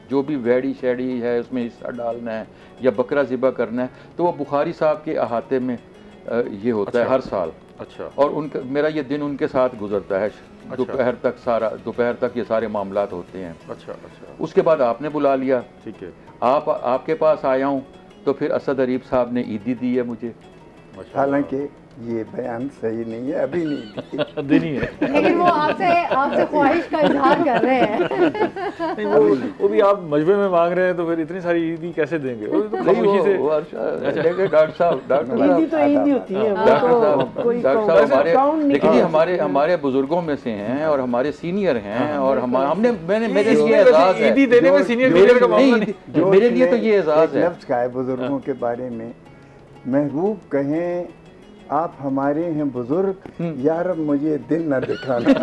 जो भी वैड़ी शैड़ी है उसमें हिस्सा डालना है या बकरा ज़िबा करना है, तो वो बुखारी साहब के अहाते में ये होता है हर साल। अच्छा, और मेरा ये दिन उनके साथ गुजरता है। दोपहर तक ये सारे मामलात होते हैं। अच्छा। उसके बाद आपने बुला लिया, ठीक है, आपके पास आया हूँ, तो फिर असद अरीब साहब ने ईदी दी है मुझे। हालांकि ये बयान सही नहीं है, अभी नहीं देनी है, लेकिन वो आपसे ख्वाहिश का इजहार कर रहे हैं। नहीं, वो भी आप मजबे में मांग रहे हैं, तो फिर इतनी सारी ईदी कैसे देंगे? डॉक्टर साहब ईदी तो ईदी होती है, लेकिन हमारे बुजुर्गों में से हैं और हमारे सीनियर हैं, और मेरे लिए एजाज है ईदी देने में सीनियर का मामला नहीं, मेरे लिए तो ये एजाज है। लफ्ज़ का है बुजुर्गों के बारे में, महबूब कहें आप हमारे हैं बुजुर्ग, यार अब मुझे दिन न दिखाना।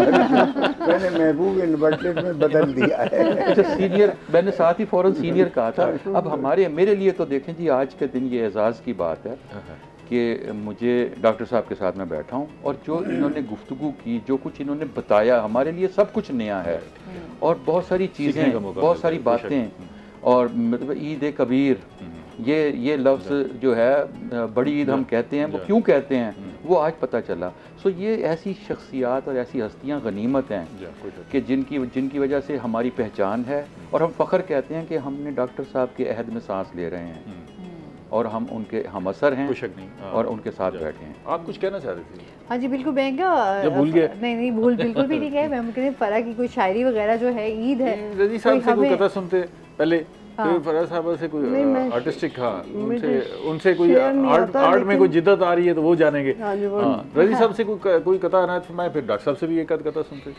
मैंने महबूब इन्वर्टेड में बदल दिया है। अच्छा, सीनियर, मैंने साथ ही फौरन सीनियर कहा था। अब मेरे लिए तो देखें जी, आज के दिन ये एजाज़ की बात है कि मुझे डॉक्टर साहब के साथ मैं बैठा हूँ, और जो इन्होंने गुफ्तगू की, जो कुछ इन्होंने बताया, हमारे लिए सब कुछ नया है, और बहुत सारी चीज़ें, बहुत सारी बातें, और मतलब ईद कबीर, ये लफ्ज़ जो है बड़ी ईद हम कहते हैं, वो क्यों कहते हैं वो आज पता चला। सो ये ऐसी शख्सियात और ऐसी हस्तियां गनीमत हैं कि जिनकी वजह से हमारी पहचान है, और हम फ़ख्र कहते हैं कि हमने डॉक्टर साहब के अहद में सांस ले रहे हैं। और हम उनके हम असर हैं, कोई शक नहीं, और उनके साथ बैठे हैं। आप कुछ कहना चाह रहे थे? हाँ जी बिल्कुल, मैं क्या भूल गए? नहीं भूल बिल्कुल भी नहीं गए। मैं कहते फरा की कोई शायरी वगैरह जो है, ईद है, रजी साहब से कोई कथा सुनते पहले, फिर फरा साहब से कोई आर्टिस्टिक, हाँ उनसे कोई आर्ट में कोई जिद्दत आ रही है तो वो जानेंगे। रजी साहब से कोई कथा अनायत फरमाए, फिर डॉक्टर साहब से भी एक कथा सुनते।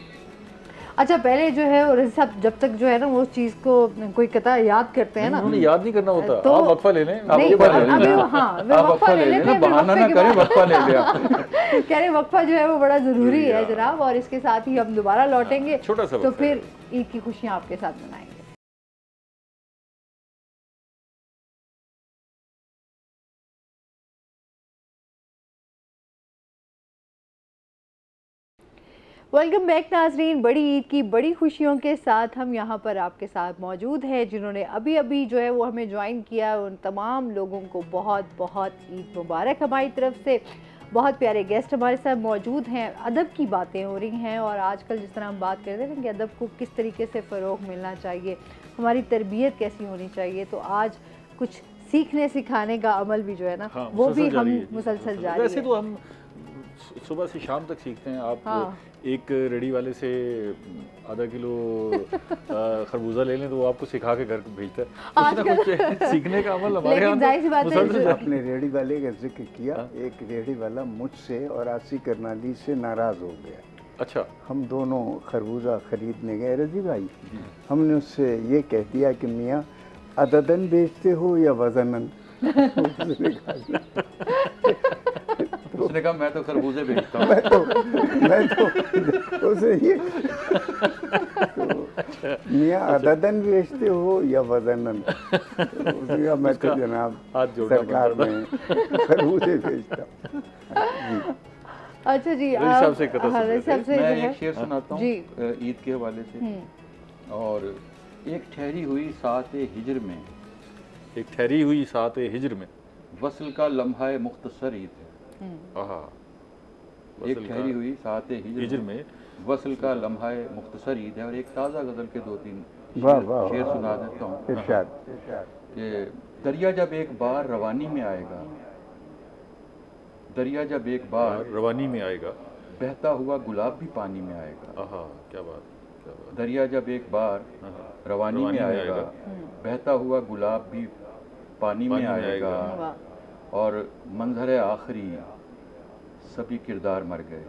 अच्छा, पहले जो है रजी साहब जब तक जो है ना वो चीज को कोई कथा याद करते हैं ना, उन्हें याद नहीं करना होता। तो आप वक्फा ले लें, आप वक्फा ले लें, बहाना ना करें, वक्फा ले लें आप। कह रहे वक्फा जो है वो बड़ा जरूरी है जनाब, और इसके साथ ही हम दोबारा लौटेंगे, छोटा सा तो फिर ईद की खुशियां आपके साथ मनाएंगे। वेलकम बैक नाजरीन। बड़ी ईद की बड़ी खुशियों के साथ हम यहाँ पर आपके साथ मौजूद हैं। जिन्होंने अभी अभी जो है वो हमें ज्वाइन किया, उन तमाम लोगों को बहुत बहुत ईद मुबारक हमारी तरफ से। बहुत प्यारे गेस्ट हमारे साथ मौजूद हैं। अदब की बातें हो रही हैं, और आजकल जिस तरह हम बात कर रहे हैं कि अदब को किस तरीके से फ़रोग़ मिलना चाहिए, हमारी तरबियत कैसी होनी चाहिए, तो आज कुछ सीखने सिखाने का अमल भी जो है ना, हाँ, वो भी हम मुसलसल जारी है। वैसे तो हम सुबह से शाम तक सीखते हैं। आप एक रेडी वाले से आधा किलो खरबूजा ले लें तो वो आपको सिखा के घर भेजता है। कुछ ना कुछ सीखने का अमल हमारे यहाँ। आपने रेडी वाले का जिक्र किया, एक रेडी वाला मुझसे और आसी करनाली से नाराज़ हो गया। अच्छा। हम दोनों खरबूजा खरीदने गए रजी भाई, हमने उससे ये कह दिया कि मियाँ अददन बेचते हो या वजनन? उसने कहा मैं तो खरबूजे बेचता हूँ। मैं तो उसे ये मियाँ अददन बेचते हो या वजनन? उसने कहा मैं तो जनाब सरकार में खरबूजे बेचता हूँ। अच्छा जी, मैं एक शेर सुनाता हूँ ईद के हवाले से। और एक ठहरी हुई सात हिजर में, एक ठहरी हुई सात हिजर में वसल का लम्हा मुख्तसर ईद है। एक ठहरी हुई सात हिजर में वसल का लम्हा मुख्तसर ईद है। और एक ताज़ा गज़ल के दो तीन शेर सुना देता हूँ कि दरिया जब एक बार रवानी में आएगा, दरिया जब एक बार रवानी में आएगा, बहता हुआ गुलाब भी पानी में आएगा। क्या बात। दरिया जब एक बार रवानी में आएगा, बहता हुआ गुलाब भी पानी में आएगा। और मंजर आखिरी सभी किरदार मर गए।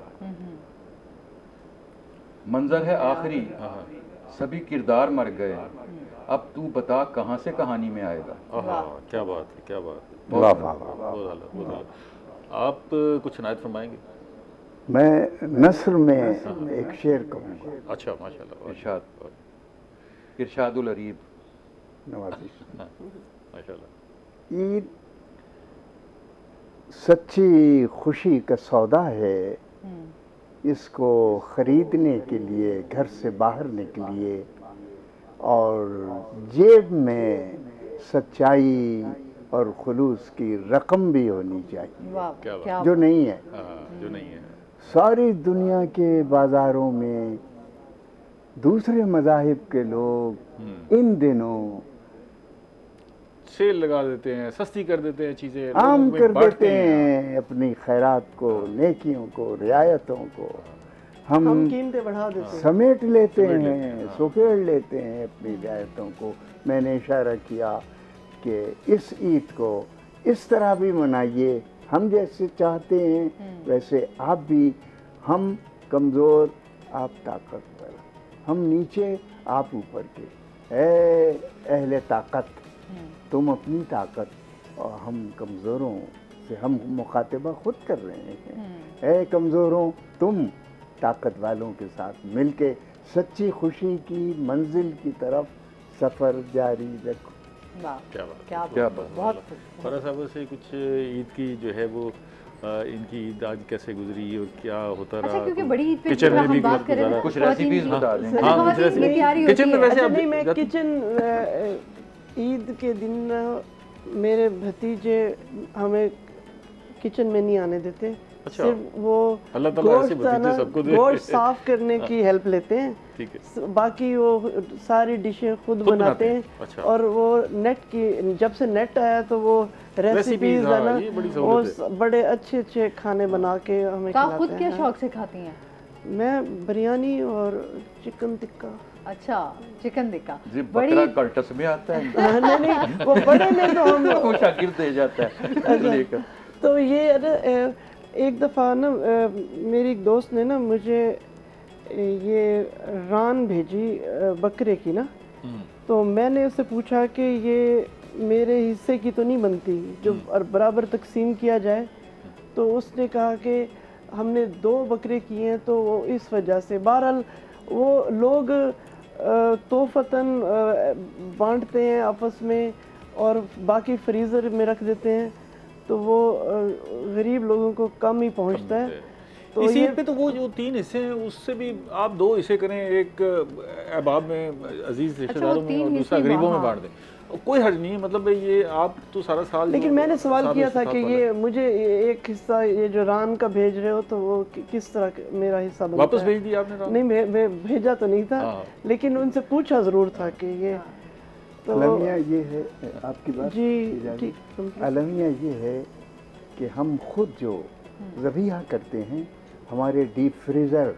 मंजर है आखिरी सभी किरदार मर गए, अब तू बता कहाँ से कहानी में आएगा। क्या बात है, क्या बात है। बहुत आप कुछ नायत फरमाएंगे? मैं नस्र में एक शेर कहूँगा। अच्छा, माशाल्लाह। इरशादुल अरीब नवाज़ी। माशाल्लाह। ईद सच्ची खुशी का सौदा है, इसको ख़रीदने के लिए घर से बाहर निकलिए, और जेब में सच्चाई और खुलूस की रकम भी होनी चाहिए, जो नहीं है। जो नहीं है। सारी दुनिया के बाज़ारों में दूसरे मज़ाहिब के लोग इन दिनों सेल लगा देते हैं, सस्ती कर देते हैं, चीज़ें आम कर देते हैं, अपनी खैरात को, नेकियों को, रियायतों को हम कीमतें बढ़ा देते हैं, समेट लेते हैं, सुकेड़ लेते हैं अपनी रियायतों को। मैंने इशारा किया कि इस ईद को इस तरह भी मनाइए, हम जैसे चाहते हैं वैसे आप भी। हम कमज़ोर, आप ताकतवर, हम नीचे, आप ऊपर के। ऐ अहले ताकत, तुम अपनी ताकत, और हम कमज़ोरों से हम मुखातिबा खुद कर रहे हैं। ऐ कमज़ोरों, तुम ताकत वालों के साथ मिलके सच्ची खुशी की मंजिल की तरफ सफ़र जारी रखो। क्या बात। बहुत फरा साहब से कुछ ईद की जो है वो इनकी ईद आज कैसे गुजरी और क्या होता रहा। अच्छा, क्योंकि बड़ी ईद पे किचन में भी कुछ रेसिपीज बता दें। किचन में वैसे नहीं, मैं किचन ईद के दिन मेरे भतीजे हमें किचन में नहीं आने देते, अच्छा। सिर्फ वो अल्लाह ताला ऐसे गोश्त है भतीजे ना, सबको दे। गोश्त साफ करने की हेल्प लेते हैं, ठीक है। बाकी वो सारी डिशें खुद बनाते हैं। अच्छा। और वो नेट की, जब से नेट आया तो वो रेसिपीज है ना, ये बड़ी वो सहूलत है। बड़े अच्छे अच्छे खाने बना के हमें तो आप खिलाते खुद क्या हैं। शौक से खाती हैं? मैं बिरयानी और चिकन टिक्का। अच्छा, चिकन टिक्का जी, बड़ी बकरा कल्टस में आता है। नहीं नहीं, वो बड़े में तो हम वो शागिर्द दे जाता है लेकर। तो ये ना एक दफ़ा ना मेरी एक दोस्त ने ना मुझे ये रान भेजी बकरे की ना, तो मैंने उससे पूछा कि ये मेरे हिस्से की तो नहीं बनती, जो बराबर तकसीम किया जाए। तो उसने कहा कि हमने 2 बकरे किए हैं, तो वो इस वजह से। बहरहाल वो लोग तोहफतन बांटते हैं आपस में और बाकी फ्रीज़र में रख देते हैं, तो वो गरीब लोगों को कम ही पहुंचता है। तो इसी पे तो वो जो 3 हिस्से हैं उससे भी आप 2 हिस्से करें, एक अहबाब में अजीज रिश्तेदारों में और दूसरा गरीबों में बांट दें, कोई हर्ज नहीं है। मतलब ये आप तो सारा साल, लेकिन मैंने सवाल किया था कि ये मुझे एक हिस्सा ये जो रान का भेज रहे हो, तो वो किस तरह मेरा हिस्सा बनता है? वापस भेज दिया आपने रान? नहीं, मैं भेजा तो नहीं था, लेकिन उनसे पूछा जरूर था कि ये तो अलमिया ये है आपकी बात जी ठीक। अलमिया ये है कि हम खुद जो ज़बीहा करते हैं, हमारे डीप फ्रीज़र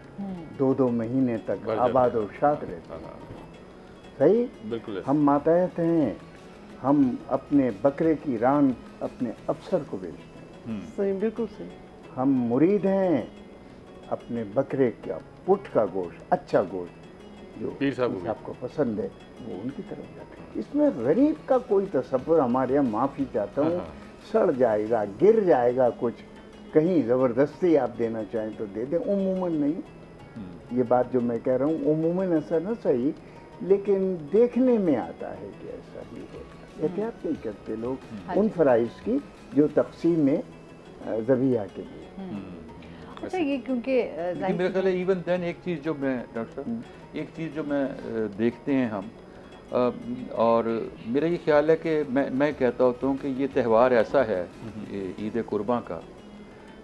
2-2 महीने तक आबाद और शाद रहते हैं। सही, बिल्कुल। हम मातहत हैं, हम अपने बकरे की रान अपने अफसर को बेचते हैं। सही, बिल्कुल सही। हम मुरीद हैं, अपने बकरे का पुट का गोश्त, अच्छा गोश्त जो पीर साहब को पसंद है, वो उनकी तरफ जाते हैं। इसमें गरीब का कोई तसव्वुर हमारे यहाँ, माफ़ी चाहता हूँ, सड़ जाएगा, गिर जाएगा कुछ, कहीं ज़बरदस्ती आप देना चाहें तो दे दें, उमूमन नहीं। ये बात जो मैं कह रहा हूँ उमूमन ऐसा ना सही, लेकिन देखने में आता है कि ऐसा ही होता। एहतियात नहीं करते लोग उन फ़राइज़ की जो तक़सीम में ज़बीहा के लिए। अच्छा, ये क्योंकि मेरा ख्याल है इवन देन एक चीज़ जो मैं डॉक्टर साहब, एक चीज़ जो मैं देखते हैं हम, और मेरा ये ख्याल है कि मैं कहता होता हूँ कि ये त्यौहार ऐसा है ईद कुर्बान का,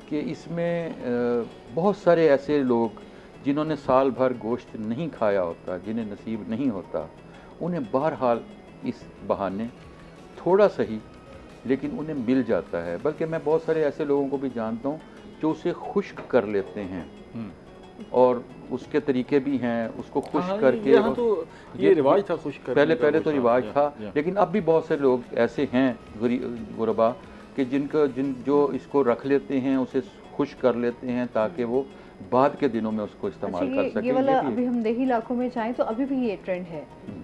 कि इसमें बहुत सारे ऐसे लोग जिन्होंने साल भर गोश्त नहीं खाया होता, जिन्हें नसीब नहीं होता, उन्हें बहरहाल इस बहाने थोड़ा सही लेकिन उन्हें मिल जाता है। बल्कि मैं बहुत सारे ऐसे लोगों को भी जानता हूँ जो उसे खुश्क कर लेते हैं, और उसके तरीके भी हैं, उसको खुश्क करके। तो ये रिवाज था खुश्क करने का, पहले तो रिवाज था, लेकिन अब भी बहुत से लोग ऐसे हैं गुरबा कि जो इसको रख लेते हैं, उसे खुश कर लेते हैं ताकि वो बाद के दिनों में उसको इस्तेमाल कर सकें। ये वाला अभी हम देही इलाकों में चाहें तो अभी भी ये ट्रेंड है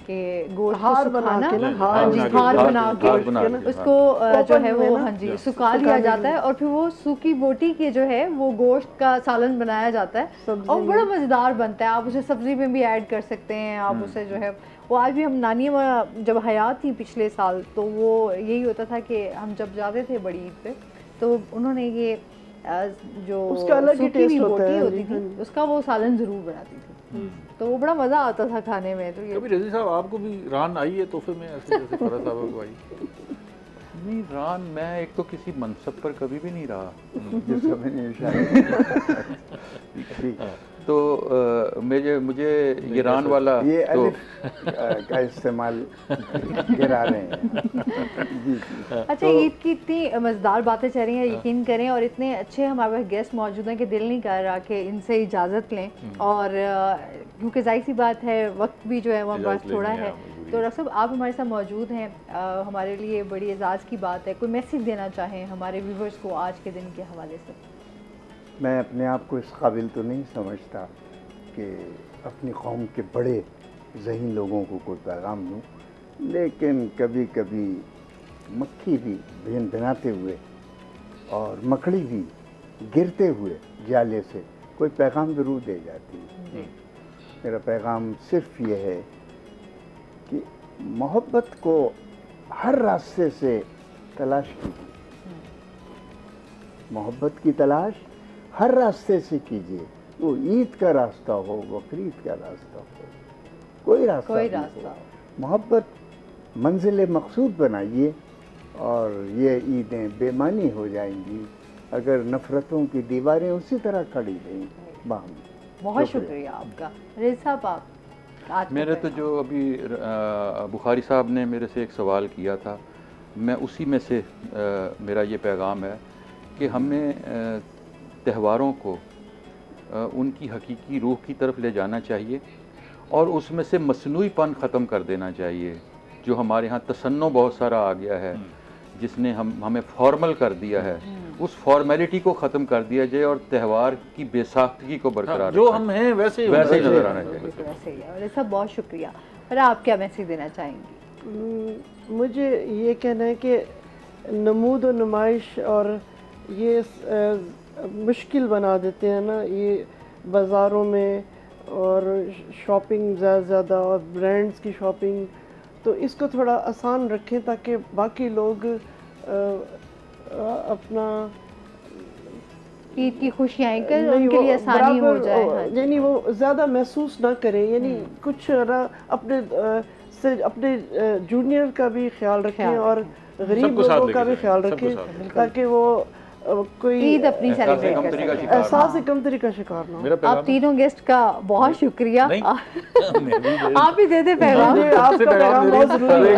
कि गोश्त हार बना के ना, हार बना के उसको जो है वो सुखा लिया जाता है, और फिर वो सूखी बोटी के जो है वो गोश्त का सालन बनाया जाता है और बड़ा मज़ेदार बनता है। आप उसे सब्जी में भी ऐड कर सकते हैं, आप उसे जो है वो आज भी हम नानी जब हयात थी पिछले साल, तो वो यही होता था कि हम जब जाते थे बड़ी ईद पे, तो उन्होंने ये जो उसका अलग ही टेस्ट होती थी, उसका वो सालन जरूर बनाती थी, तो वो बड़ा मज़ा आता था खाने में। तो कभी रज़ी साहब आपको भी रान आई है तोहफे में, ऐसे जैसे फराज साहब को आई? नहीं, रान मैं एक तो किसी मनसब पर कभी भी नहीं रहा, तो मुझे ये रान वाला ये तो का इस्तेमाल गिरा रहे हैं। अच्छा, ईद की इतनी मज़ेदार बातें चल रही हैं, यकीन करें, और इतने अच्छे हमारे गेस्ट मौजूद हैं कि दिल नहीं कर रहा कि इनसे इजाज़त लें, और क्योंकि जाहिर सी बात है वक्त भी जो है वो हमारे पास थोड़ा है। तो डॉक्टर साहब, आप हमारे साथ मौजूद हैं, हमारे लिए बड़ी एजाज़ की बात है। कोई मैसेज देना चाहें हमारे व्यूवर्स को आज के दिन के हवाले से? मैं अपने आप को इस काबिल तो नहीं समझता कि अपनी कौम के बड़े ज़हीन लोगों को कोई पैगाम दूँ, लेकिन कभी कभी मक्खी भी भिन भिनाते हुए और मकड़ी भी गिरते हुए जाले से कोई पैगाम ज़रूर दे जाती है। मेरा पैगाम सिर्फ ये है कि मोहब्बत को हर रास्ते से तलाश कीजिए, मोहब्बत की तलाश हर रास्ते से कीजिए, वो ईद का रास्ता हो, बकरीद का रास्ता हो, कोई रास्ता हो, मोहब्बत मंजिल मकसूद बनाइए और ये ईदें बेमानी हो जाएंगी, अगर नफरतों की दीवारें उसी तरह खड़ी रहीं बाहम। बहुत शुक्रिया आपका। रेज़ साहब, आप मेरे तो जो अभी बुखारी साहब ने मेरे से एक सवाल किया था, मैं उसी में से मेरा ये पैगाम है कि हमें त्योहारों को उनकी हकीकी रूह की तरफ ले जाना चाहिए और उसमें से मसनूईपन ख़त्म कर देना चाहिए। जो हमारे यहाँ तसन्नो बहुत सारा आ गया है, जिसने हमें फॉर्मल कर दिया है, उस फॉर्मेलिटी को ख़त्म कर दिया जाए और त्यौहार की बेसाख्तगी को बरकरार जो हम हैं वैसे ही नज़र आना चाहिए। वैसे ही। और सब बहुत शुक्रिया। और आप क्या मैसेज देना चाहेंगी? मुझे ये कहना है कि नमूद और नुमाइश और ये मुश्किल बना देते हैं ना, ये बाज़ारों में और शॉपिंग ज़्यादा और ब्रांड्स की शॉपिंग, तो इसको थोड़ा आसान रखें ताकि बाकी लोग अपना ईद की खुशियाँ कर उनके लिए आसानी हो जाए, यानी वो ज़्यादा महसूस ना करें, यानी कुछ अपने अपने जूनियर का भी ख्याल रखें और गरीब लोगों का भी ख्याल रखें ताकि वो कोई ईद अपनी सेलिब्रेट एहसास कमतरी का शिकार ना हो। आप तीनों गेस्ट का बहुत शुक्रिया। आप भी दे दे पैगाम। आपका पैगाम बहुत जरूरी है।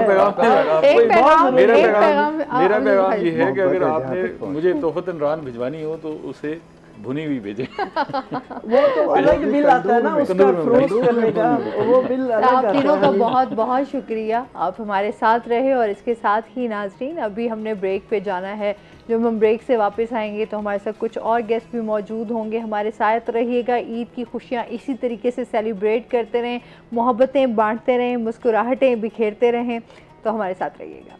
एक पैगाम मेरा पैगाम ये है कि अगर आपने मुझे तोहफतन रान भिजवानी हो तो उसे भुनी हुई भेजें। वो तो अलग बिल आता है ना उसका फ्रोज करने का, वो बिल अलग आता है। आप तीनों का बहुत बहुत शुक्रिया, आप हमारे साथ रहे। और इसके साथ ही नाज़रीन, अभी हमने ब्रेक पे जाना है। जब हम ब्रेक से वापस आएंगे तो हमारे साथ कुछ और गेस्ट भी मौजूद होंगे। हमारे साथ रहिएगा। ईद की खुशियाँ इसी तरीके से सेलिब्रेट करते रहें, मोहब्बतें बांटते रहें, मुस्कुराहटें बिखेरते रहें। तो हमारे साथ रहिएगा।